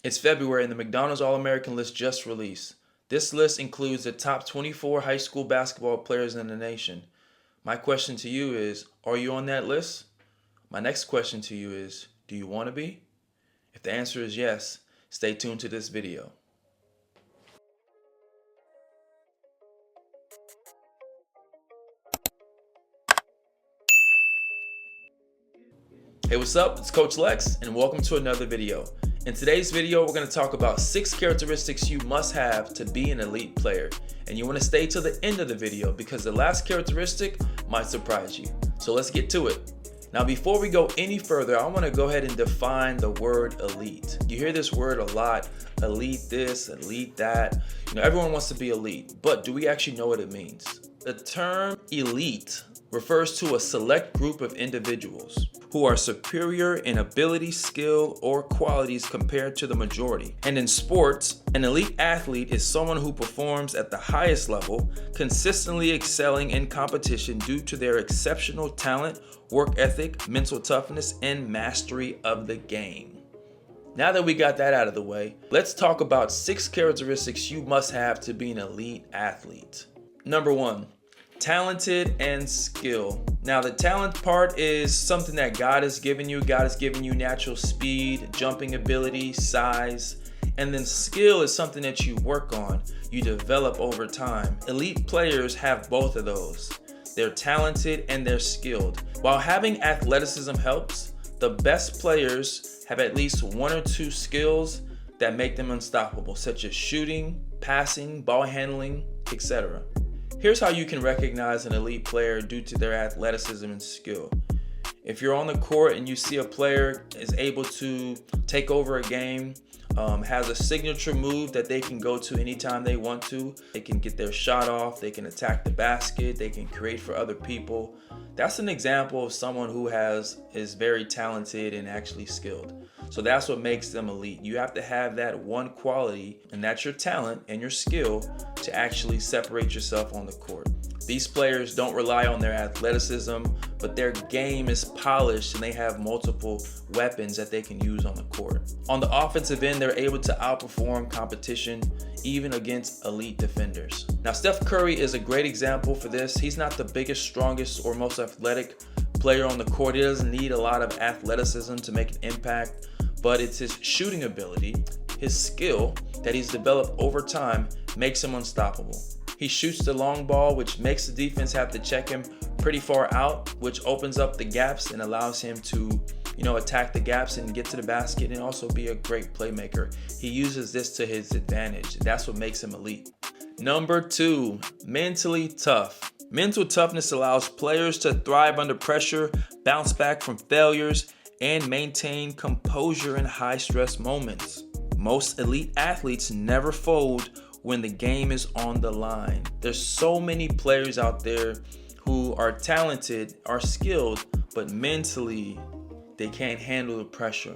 It's February and the McDonald's All-American list just released. This list includes the top 24 high school basketball players in the nation. My question to you is, are you on that list? My next question to you is, do you want to be? If the answer is yes, stay tuned to this video. Hey, what's up? It's Coach Lex and welcome to another video. In today's video, we're going to talk about 6 characteristics you must have to be an elite player. And you want to stay till the end of the video because the last characteristic might surprise you. So let's get to it. Now, before we go any further, I want to go ahead and define the word elite. You hear this word a lot, elite this, elite that. Everyone wants to be elite, but do we actually know what it means? The term elite refers to a select group of individuals who are superior in ability, skill, or qualities compared to the majority. And in sports, an elite athlete is someone who performs at the highest level, consistently excelling in competition due to their exceptional talent, work ethic, mental toughness, and mastery of the game. Now that we got that out of the way, let's talk about 6 characteristics you must have to be an elite athlete. Number 1. Talented and skill. Now, the talent part is something that God has given you. God has given you natural speed, jumping ability, size, and then skill is something that you work on, you develop over time. Elite players have both of those. They're talented and they're skilled. While having athleticism helps, the best players have at least 1 or 2 skills that make them unstoppable, such as shooting, passing, ball handling, etc. Here's how you can recognize an elite player due to their athleticism and skill. If you're on the court and you see a player is able to take over a game, has a signature move that they can go to anytime they want to, they can get their shot off, they can attack the basket, they can create for other people. That's an example of someone who is very talented and actually skilled. So that's what makes them elite. You have to have that one quality, and that's your talent and your skill, to actually separate yourself on the court. These players don't rely on their athleticism, but their game is polished and they have multiple weapons that they can use on the court. On the offensive end, they're able to outperform competition even against elite defenders. Now, Steph Curry is a great example for this. He's not the biggest, strongest, or most athletic player on the court. He doesn't need a lot of athleticism to make an impact, but it's his shooting ability, his skill that he's developed over time makes him unstoppable. He shoots the long ball, which makes the defense have to check him pretty far out, which opens up the gaps and allows him to, attack the gaps and get to the basket and also be a great playmaker. He uses this to his advantage. That's what makes him elite. Number 2, mentally tough. Mental toughness allows players to thrive under pressure, bounce back from failures, and maintain composure in high-stress moments. Most elite athletes never fold when the game is on the line. There's so many players out there who are talented, are skilled, but mentally they can't handle the pressure.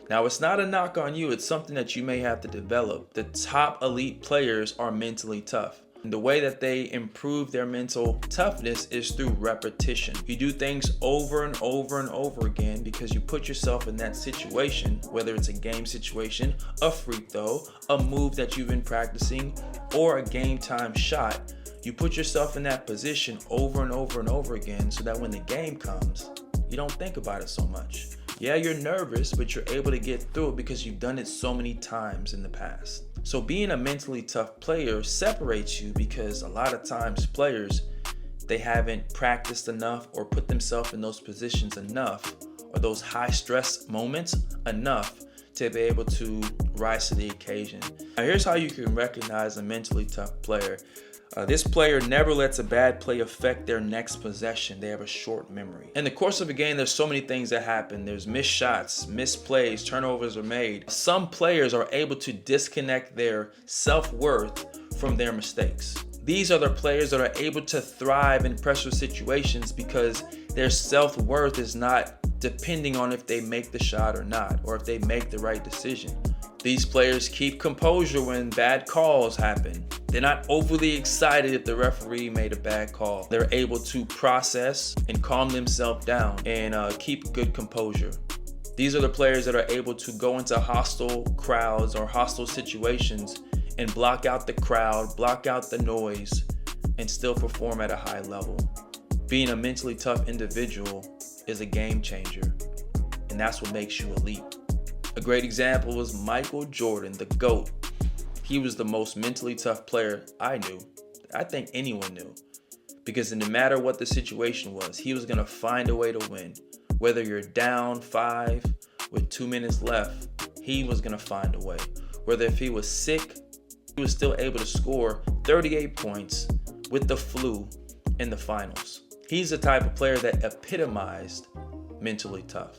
Now, it's not a knock on you, it's something that you may have to develop. The top elite players are mentally tough. And the way that they improve their mental toughness is through repetition. You do things over and over and over again because you put yourself in that situation, whether it's a game situation, a free throw, a move that you've been practicing, or a game time shot. You put yourself in that position over and over and over again so that when the game comes, you don't think about it so much. Yeah, you're nervous, but you're able to get through it because you've done it so many times in the past. So being a mentally tough player separates you because a lot of times players, they haven't practiced enough or put themselves in those positions enough or those high stress moments enough to be able to rise to the occasion. Now, here's how you can recognize a mentally tough player. This player never lets a bad play affect their next possession. They have a short memory. In the course of a game, there's so many things that happen. There's missed shots, missed plays, turnovers are made. Some players are able to disconnect their self-worth from their mistakes. These are the players that are able to thrive in pressure situations because their self-worth is not depending on if they make the shot or not, or if they make the right decision. These players keep composure when bad calls happen. They're not overly excited if the referee made a bad call. They're able to process and calm themselves down and keep good composure. These are the players that are able to go into hostile crowds or hostile situations and block out the crowd, block out the noise, and still perform at a high level. Being a mentally tough individual is a game changer, and that's what makes you elite. A great example was Michael Jordan, the GOAT. He was the most mentally tough player I knew. I think anyone knew. Because no matter what the situation was, he was going to find a way to win. Whether you're down 5 with 2 minutes left, he was going to find a way. Whether if he was sick, he was still able to score 38 points with the flu in the finals. He's the type of player that epitomized mentally tough.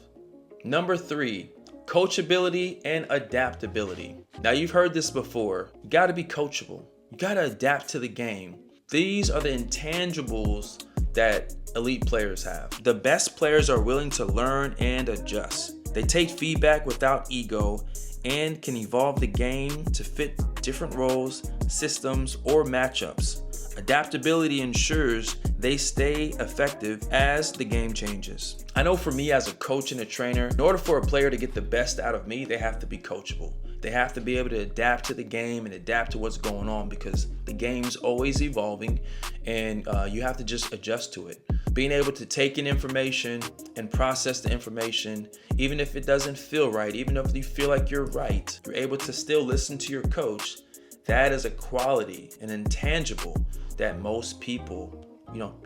Number 3, coachability and adaptability. Now you've heard this before. You got to be coachable. You got to adapt to the game. These are the intangibles that elite players have. The best players are willing to learn and adjust. They take feedback without ego and can evolve the game to fit different roles, systems, or matchups. Adaptability ensures they stay effective as the game changes. I know for me as a coach and a trainer, in order for a player to get the best out of me, they have to be coachable. They have to be able to adapt to the game and adapt to what's going on because the game's always evolving and you have to just adjust to it. Being able to take in information and process the information, even if it doesn't feel right, even if you feel like you're right, you're able to still listen to your coach. That is a quality, an intangible that most people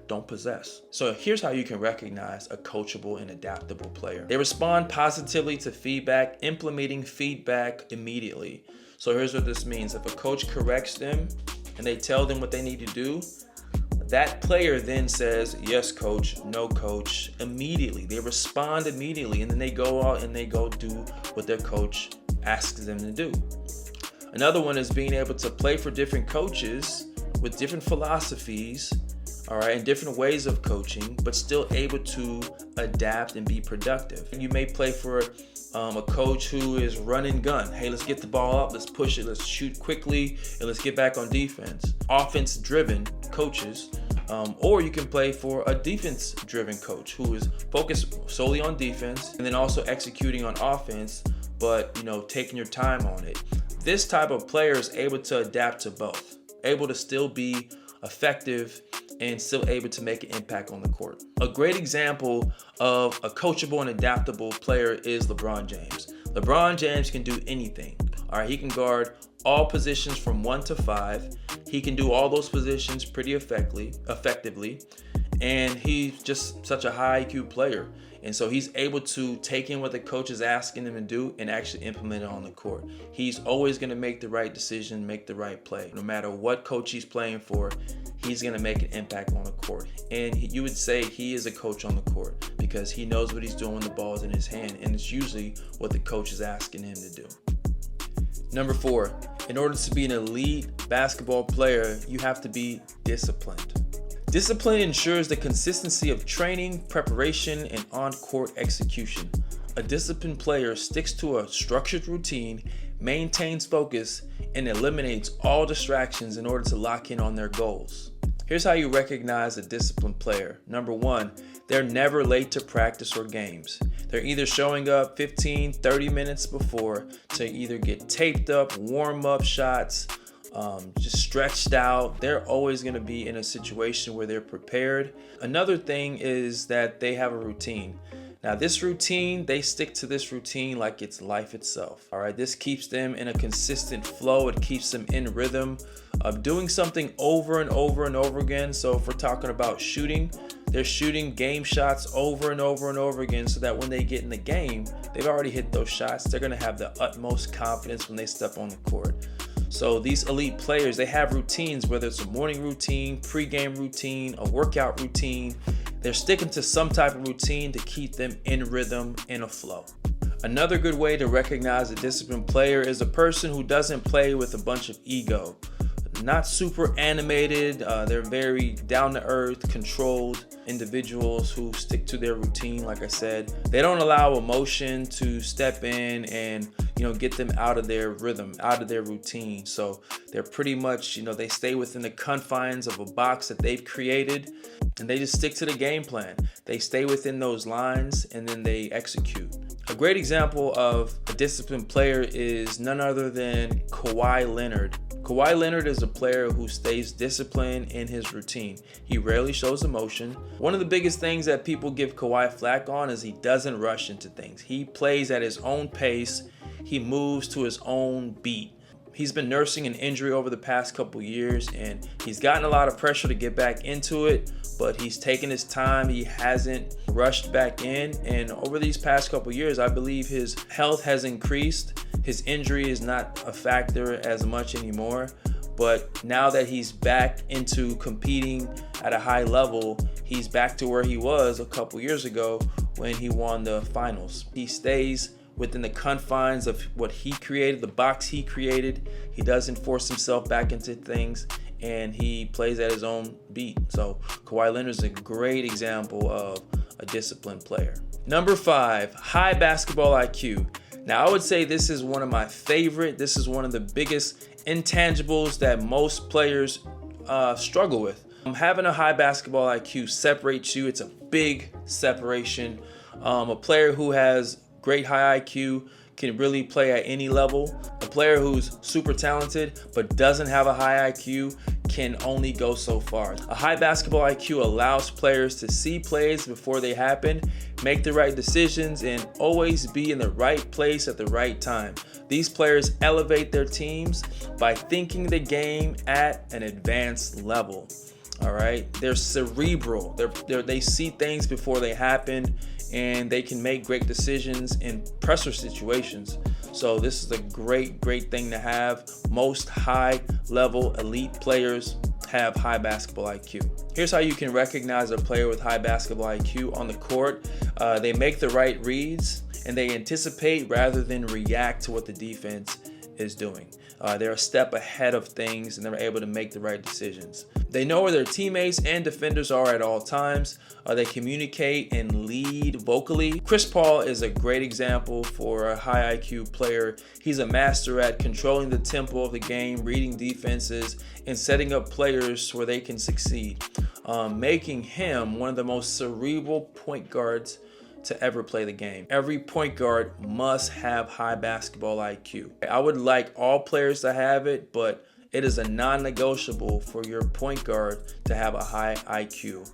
don't possess. So here's how you can recognize a coachable and adaptable player. They respond positively to feedback, implementing feedback immediately. So here's what this means. If a coach corrects them and they tell them what they need to do, that player then says, yes, coach, no, coach, immediately. They respond immediately, and then they go out and they go do what their coach asks them to do. Another one is being able to play for different coaches with different philosophies, all right, and different ways of coaching, but still able to adapt and be productive. You may play for a coach who is run and gun. Hey, let's get the ball up, let's push it, let's shoot quickly, and let's get back on defense. Offense-driven coaches, or you can play for a defense-driven coach who is focused solely on defense and then also executing on offense, but taking your time on it. This type of player is able to adapt to both, able to still be effective and still able to make an impact on the court. A great example of a coachable and adaptable player is LeBron James. LeBron James can do anything. All right, he can guard all positions from 1 to 5. He can do all those positions pretty effectively, and he's just such a high IQ player. And so he's able to take in what the coach is asking him to do and actually implement it on the court. He's always going to make the right decision, make the right play. No matter what coach he's playing for, he's going to make an impact on the court. And you would say he is a coach on the court because he knows what he's doing when the ball is in his hand, and it's usually what the coach is asking him to do. Number 4, in order to be an elite basketball player, you have to be disciplined. Discipline ensures the consistency of training, preparation, and on-court execution. A disciplined player sticks to a structured routine, maintains focus, and eliminates all distractions in order to lock in on their goals. Here's how you recognize a disciplined player. Number 1, they're never late to practice or games. They're either showing up 15, 30 minutes before to either get taped up, warm up shots, just stretched out. They're always going to be in a situation where they're prepared. Another thing is that they have a routine. Now this routine, they stick to this routine like it's life itself. All right, this keeps them in a consistent flow. It keeps them in rhythm of doing something over and over and over again. So if we're talking about shooting, they're shooting game shots over and over and over again so that when they get in the game, they've already hit those shots. They're going to have the utmost confidence when they step on the court. So these elite players, they have routines, whether it's a morning routine, pre-game routine, a workout routine. They're sticking to some type of routine to keep them in rhythm, in a flow. Another good way to recognize a disciplined player is a person who doesn't play with a bunch of ego. Not super animated, they're very down-to-earth, controlled individuals who stick to their routine. Like I said, they don't allow emotion to step in and get them out of their rhythm, out of their routine. So they're pretty much, they stay within the confines of a box that they've created, and they just stick to the game plan. They stay within those lines and then they execute. A great example of a disciplined player is none other than Kawhi Leonard. Kawhi Leonard is a player who stays disciplined in his routine. He rarely shows emotion. One of the biggest things that people give Kawhi flack on is he doesn't rush into things. He plays at his own pace. He moves to his own beat. He's been nursing an injury over the past couple years, and he's gotten a lot of pressure to get back into it, but he's taken his time. He hasn't rushed back in, and over these past couple years, I believe his health has increased. His injury is not a factor as much anymore, but now that he's back into competing at a high level, he's back to where he was a couple years ago when he won the finals. He stays within the confines of what he created, the box he created. He doesn't force himself back into things, and he plays at his own beat. So Kawhi Leonard is a great example of a disciplined player. Number 5, high basketball IQ. Now, I would say this is one of my favorite. This is one of the biggest intangibles that most players struggle with. Having a high basketball IQ separates you. It's a big separation. A player who has great high IQ can really play at any level. A player who's super talented but doesn't have a high IQ can only go so far. A high basketball IQ allows players to see plays before they happen, make the right decisions, and always be in the right place at the right time. These players elevate their teams by thinking the game at an advanced level. All right, they're cerebral. They see things before they happen, and they can make great decisions in pressure situations. So this is a great thing to have. Most high-level elite players have high basketball IQ. Here's how you can recognize a player with high basketball IQ on the court. They make the right reads, and they anticipate rather than react to what the defense is doing. They're a step ahead of things, and they're able to make the right decisions. They know where their teammates and defenders are at all times. They communicate and lead vocally. Chris Paul is a great example for a high IQ player. He's a master at controlling the tempo of the game, reading defenses, and setting up players where they can succeed, making him one of the most cerebral point guards to ever play the game. Every point guard must have high basketball IQ. I would like all players to have it, but it is a non-negotiable for your point guard to have a high IQ.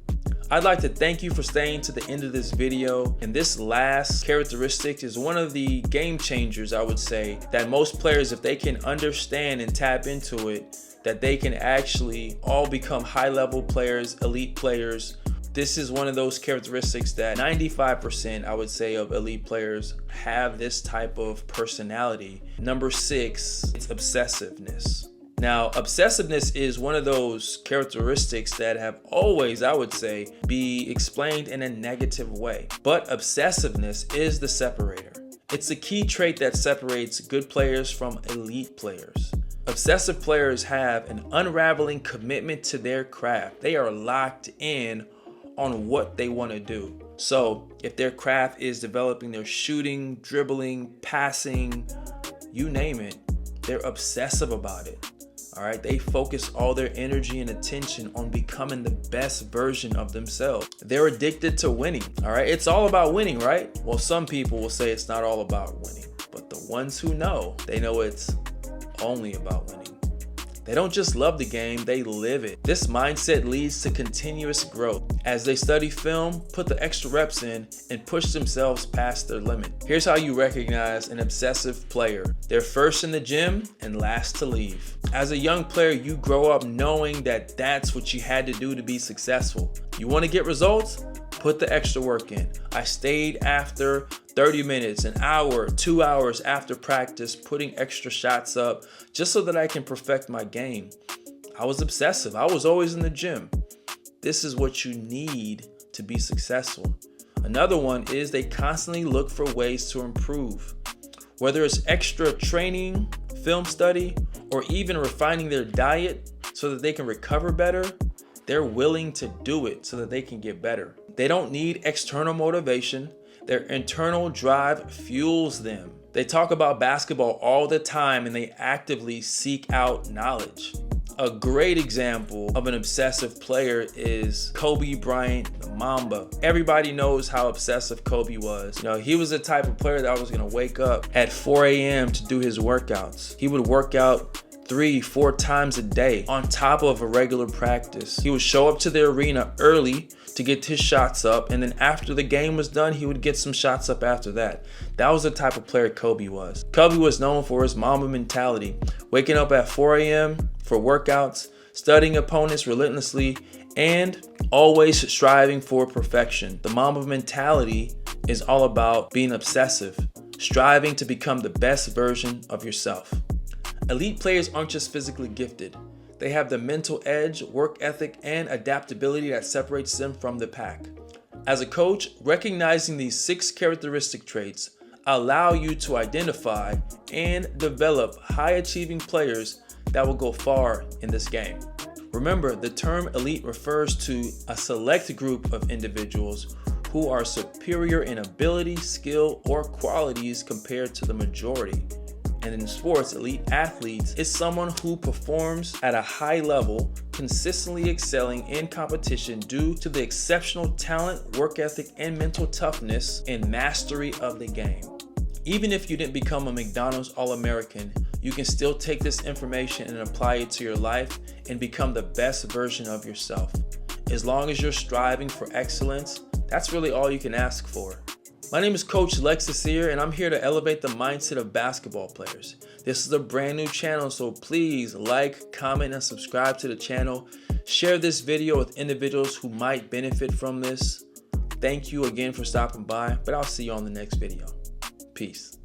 I'd like to thank you for staying to the end of this video. And this last characteristic is one of the game changers, I would say, that most players, if they can understand and tap into it, that they can actually all become high-level players, elite players. This is one of those characteristics that 95%, I would say, of elite players have this type of personality. Number 6, it's obsessiveness. Now, obsessiveness is one of those characteristics that have always, I would say, be explained in a negative way. But obsessiveness is the separator. It's the key trait that separates good players from elite players. Obsessive players have an unraveling commitment to their craft. They are locked in on what they want to do. So if their craft is developing their shooting, dribbling, passing, you name it, they're obsessive about it. All right, they focus all their energy and attention on becoming the best version of themselves. They're addicted to winning. All right, it's all about winning, right? Well, some people will say it's not all about winning, but the ones who know, they know it's only about winning. They don't just love the game, they live it. This mindset leads to continuous growth. As they study film, put the extra reps in, and push themselves past their limit. Here's how you recognize an obsessive player. They're first in the gym and last to leave. As a young player, you grow up knowing that that's what you had to do to be successful. You want to get results? Put the extra work in. I stayed after 30 minutes, an hour, 2 hours after practice, putting extra shots up just so that I can perfect my game. I was obsessive. I was always in the gym. This is what you need to be successful. Another one is they constantly look for ways to improve. Whether it's extra training, film study, or even refining their diet so that they can recover better, they're willing to do it so that they can get better. They don't need external motivation. Their internal drive fuels them. They talk about basketball all the time and they actively seek out knowledge. A great example of an obsessive player is Kobe Bryant, the Mamba. Everybody knows how obsessive Kobe was. You know, he was the type of player that was gonna wake up at 4 a.m. to do his workouts. He would work out 3-4 times a day on top of a regular practice. He would show up to the arena early to get his shots up, and then after the game was done, he would get some shots up after that. That was the type of player Kobe was. Kobe was known for his Mamba mentality, waking up at 4 a.m. for workouts, studying opponents relentlessly, and always striving for perfection. The Mamba mentality is all about being obsessive, striving to become the best version of yourself. Elite players aren't just physically gifted. They have the mental edge, work ethic, and adaptability that separates them from the pack. As a coach, recognizing these 6 characteristic traits allow you to identify and develop high-achieving players that will go far in this game. Remember, the term elite refers to a select group of individuals who are superior in ability, skill, or qualities compared to the majority. And in sports, elite athletes is someone who performs at a high level, consistently excelling in competition due to the exceptional talent, work ethic, and mental toughness and mastery of the game. Even if you didn't become a McDonald's All-American, you can still take this information and apply it to your life and become the best version of yourself. As long as you're striving for excellence, that's really all you can ask for. My name is Coach Lex here, and I'm here to elevate the mindset of basketball players. This is a brand new channel, so please like, comment, and subscribe to the channel. Share this video with individuals who might benefit from this. Thank you again for stopping by, but I'll see you on the next video. Peace.